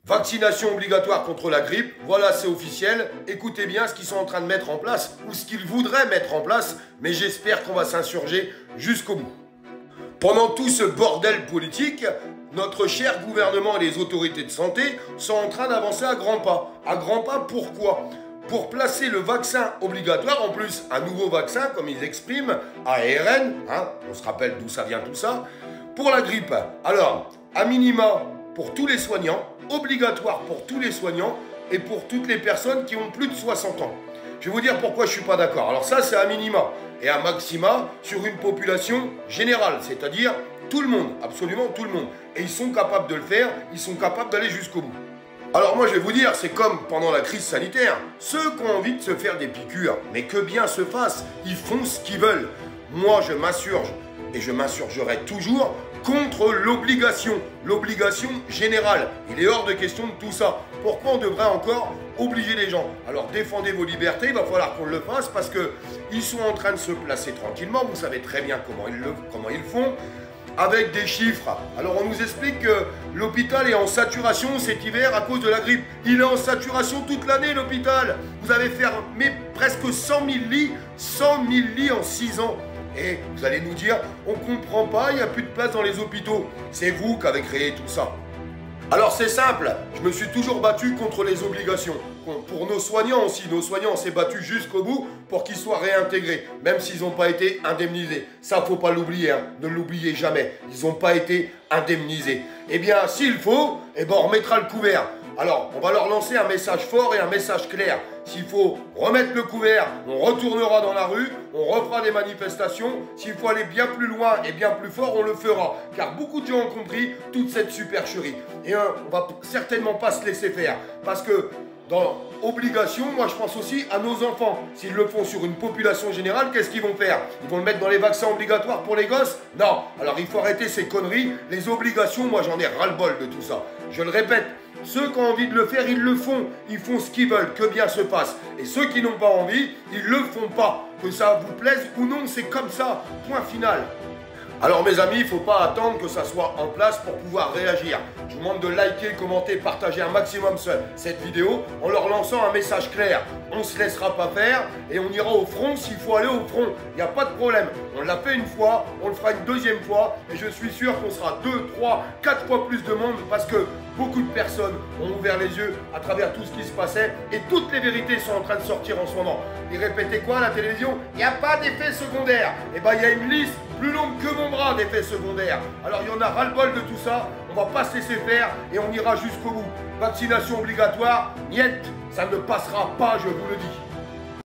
Vaccination obligatoire contre la grippe, voilà c'est officiel. Écoutez bien ce qu'ils sont en train de mettre en place ou ce qu'ils voudraient mettre en place, mais j'espère qu'on va s'insurger jusqu'au bout. Pendant tout ce bordel politique, notre cher gouvernement et les autorités de santé sont en train d'avancer à grands pas. À grands pas, pourquoi ? Pour placer le vaccin obligatoire, en plus un nouveau vaccin, comme ils expriment, ARN, on se rappelle d'où ça vient tout ça, pour la grippe. Alors, à minima, pour tous les soignants, obligatoire pour tous les soignants et pour toutes les personnes qui ont plus de 60 ans. Je vais vous dire pourquoi je ne suis pas d'accord. Alors ça, c'est à minima. Et à maxima, sur une population générale, c'est-à-dire tout le monde, absolument tout le monde. Et ils sont capables de le faire, ils sont capables d'aller jusqu'au bout. Alors moi, je vais vous dire, c'est comme pendant la crise sanitaire. Ceux qui ont envie de se faire des piqûres, mais que bien se fasse, ils font ce qu'ils veulent. Moi, je m'insurge, et je m'insurgerai toujours, contre l'obligation générale. Il est hors de question de tout ça. Pourquoi on devrait encore obliger les gens? Alors défendez vos libertés, il va falloir qu'on le fasse parce qu'ils sont en train de se placer tranquillement, vous savez très bien comment ils font, avec des chiffres. Alors on nous explique que l'hôpital est en saturation cet hiver à cause de la grippe. Il est en saturation toute l'année l'hôpital. Vous avez fermé presque 100 000 lits, 100 000 lits en 6 ans. Et vous allez nous dire, on comprend pas, il n'y a plus de place dans les hôpitaux. C'est vous qui avez créé tout ça. Alors c'est simple, je me suis toujours battu contre les obligations. Pour nos soignants aussi, nos soignants s'est battu jusqu'au bout pour qu'ils soient réintégrés, même s'ils n'ont pas été indemnisés. Ça, faut pas l'oublier, ne l'oubliez jamais. Ils n'ont pas été indemnisés. Eh bien, s'il faut, on remettra le couvert. Alors, on va leur lancer un message fort et un message clair. S'il faut remettre le couvert, on retournera dans la rue, on refera des manifestations. S'il faut aller bien plus loin et bien plus fort, on le fera. Car beaucoup de gens ont compris toute cette supercherie. Et on va certainement pas se laisser faire. Parce que dans obligation, moi je pense aussi à nos enfants. S'ils le font sur une population générale, qu'est-ce qu'ils vont faire? Ils vont le mettre dans les vaccins obligatoires pour les gosses? Non. Alors il faut arrêter ces conneries. Les obligations, moi j'en ai ras-le-bol de tout ça. Je le répète, ceux qui ont envie de le faire, ils le font. Ils font ce qu'ils veulent, que bien se passe. Et ceux qui n'ont pas envie, ils le font pas. Que ça vous plaise ou non, c'est comme ça. Point final. Alors mes amis, il ne faut pas attendre que ça soit en place pour pouvoir réagir. Je vous demande de liker, commenter, partager un maximum cette vidéo en leur lançant un message clair. On ne se laissera pas faire et on ira au front s'il faut aller au front. Il n'y a pas de problème. On l'a fait une fois, on le fera une deuxième fois et je suis sûr qu'on sera 2, 3, 4 fois plus de monde parce que beaucoup de personnes ont ouvert les yeux à travers tout ce qui se passait et toutes les vérités sont en train de sortir en ce moment. Et répétez quoi à la télévision? Il n'y a pas d'effet secondaire. Eh bien, il y a une liste plus longue que mon bras d'effets secondaires. Alors, il y en a ras-le-bol de tout ça. On va pas se laisser faire et on ira jusqu'au bout. Vaccination obligatoire, niet, ça ne passera pas, je vous le dis.